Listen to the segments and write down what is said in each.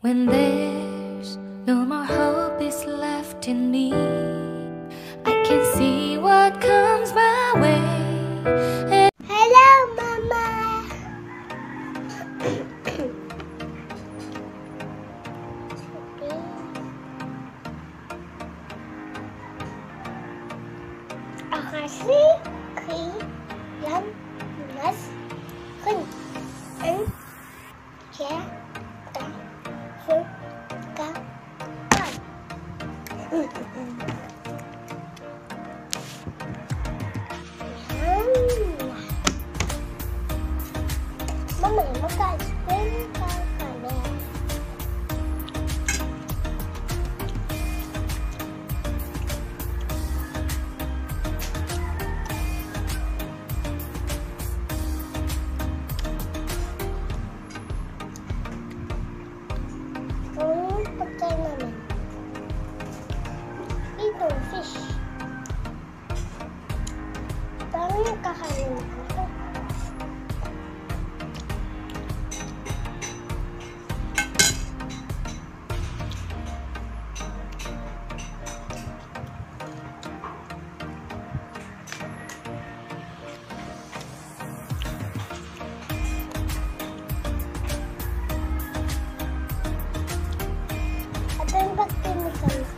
When there's no more hope is left in me, I can see what comes my way. Hello, Mama. Akasi kailan nas kun an kya ta su ka kan. Mama, mag-explain ka kami. Pagkain namin. Ito, fish. Parang yung kakain ko. Ito yung pagtinikan ko.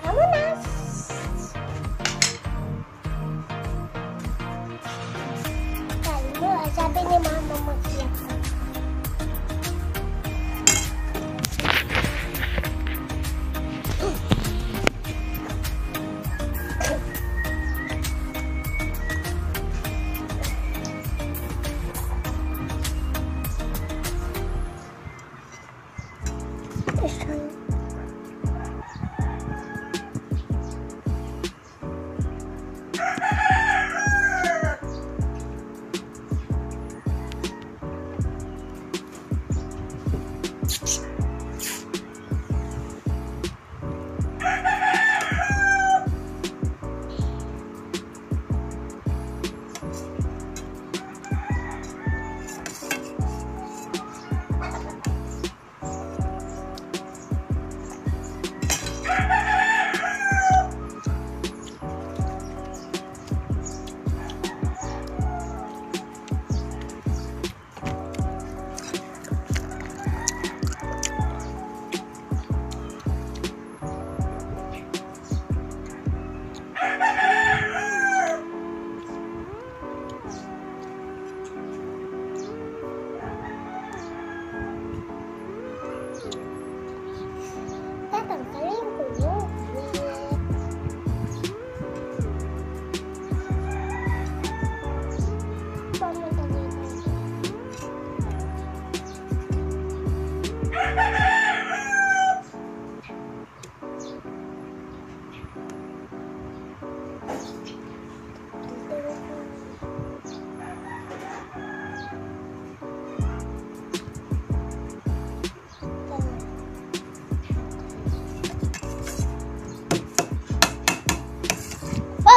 Tama na! Sabi ni Mama mag-iyak ka. Tatanggalin ko yun.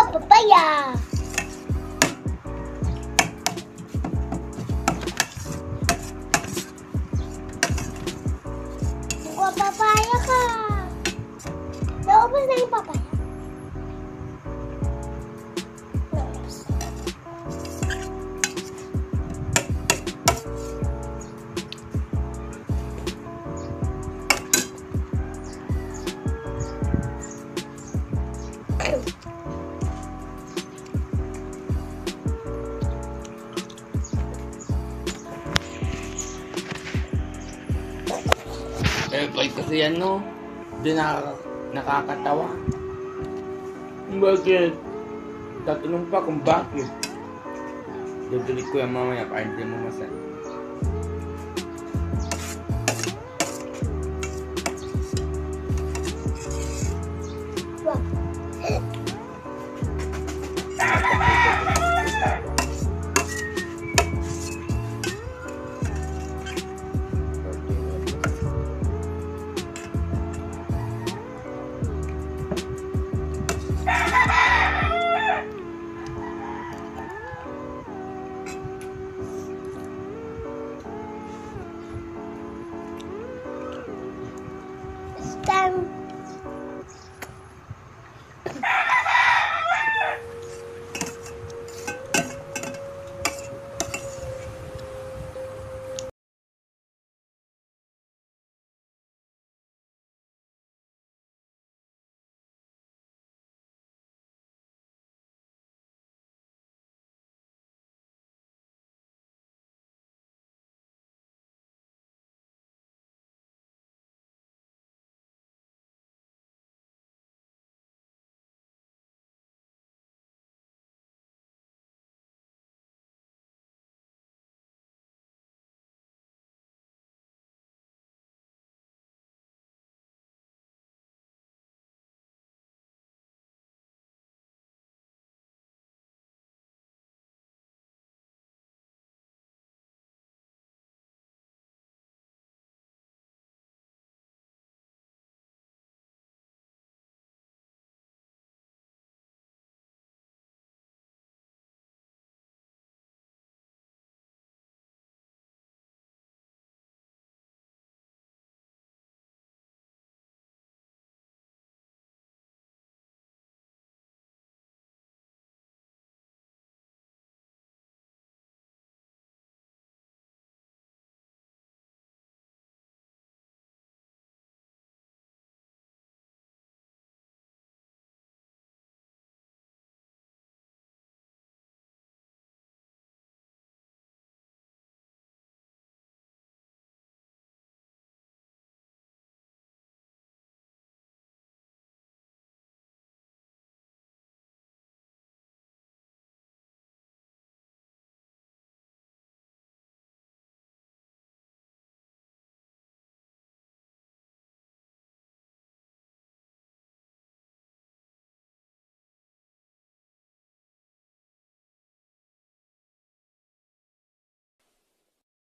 Papaya! Buka papaya ka! Naubos na yung papaya. Naubos. Kahit kasi yan, no? Di nakakatawa. Bakit? Tatanong pa kung bakit. Dudulit ko yung mamaya para hindi mo masal. Wow.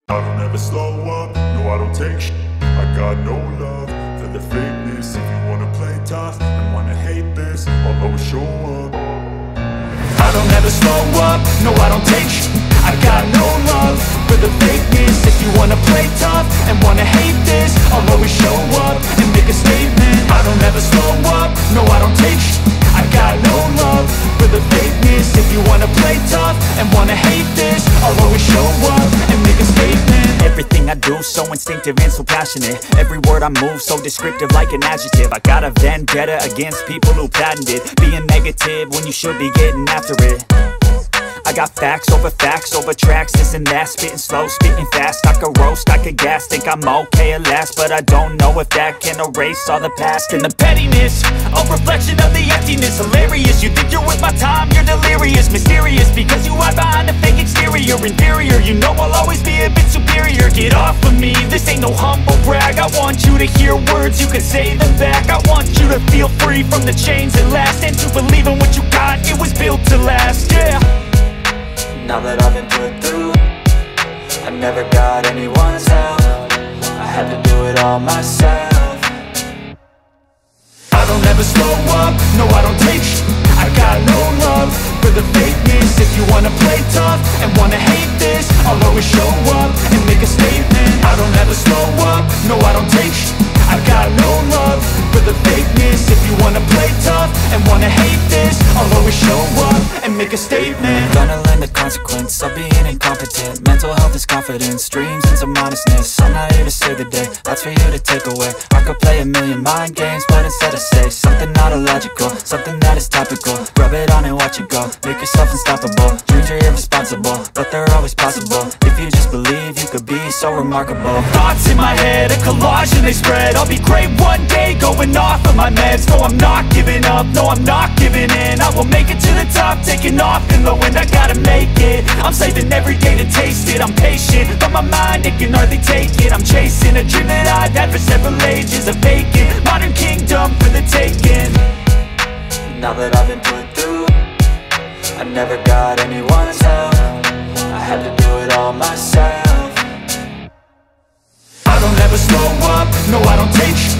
I don't ever slow up, no I don't take sh**. I got no love for the fakeness. If you wanna play tough and wanna hate this, I'll always show up. I don't ever slow up, no I don't take sh**. I got no love for the fakeness. If you wanna play tough and wanna hate this, I'll always show up and make a statement. I don't ever slow up, no I don't take sh**. I got no love for the fakeness. If you wanna play tough and wanna hate this, I'll always show up and make a statement. Everything I do so instinctive and so passionate. Every word I move so descriptive like an adjective. I got a vendetta against people who patented being negative when you should be getting after it. I got facts over tracks, this and that. Spitting slow, spitting fast. I could roast, I could gas. Think I'm okay at last, but I don't know if that can erase all the past. And the pettiness, a reflection of the emptiness. Hilarious, you think you're worth my time, you're delirious. Mysterious, because you hide behind a fake exterior. Inferior, you know I'll always be a bit superior. Get off of me, this ain't no humble brag. I want you to hear words, you can say them back. I want you to feel free from the chains that last, and to believe in what you got, it was built to last, yeah. Now that I've been put through, I never got anyone's help. I had to do it all myself. I don't ever slow up, no I don't take sh**. I got no love for the fakeness. If you wanna play tough and wanna hate this, I'll always show up and make a statement. I don't ever slow up, no I don't take sh**. I got no love for the fakeness. If you wanna play tough and wanna hate this, I'll always show up and make a statement. Gonna learn the consequence of being incompetent. Mental health is confidence, dreams and some honestness. I'm not here to save the day, that's for you to take away. I could play a million mind games, but instead I say something not illogical, something that is topical. Rub it on and watch it go, make yourself unstoppable. Dreams are irresponsible, but they're always possible. If you just believe, you could be so remarkable. Thoughts in my head, a collage and they spread. I'll be great one day, going off of my meds. No, I'm not giving up, no, I'm not giving in. I will make it to the top, taking off in the wind. I gotta make it, I'm saving every day to taste it. I'm patient, but my mind, it can hardly take it. I'm chasing a dream that I've had for several ages. A vacant, modern kingdom for the taking. Now that I've been put through, I never got anyone's help. I had to do it all myself. I don't ever slow up, no I don't take sh**.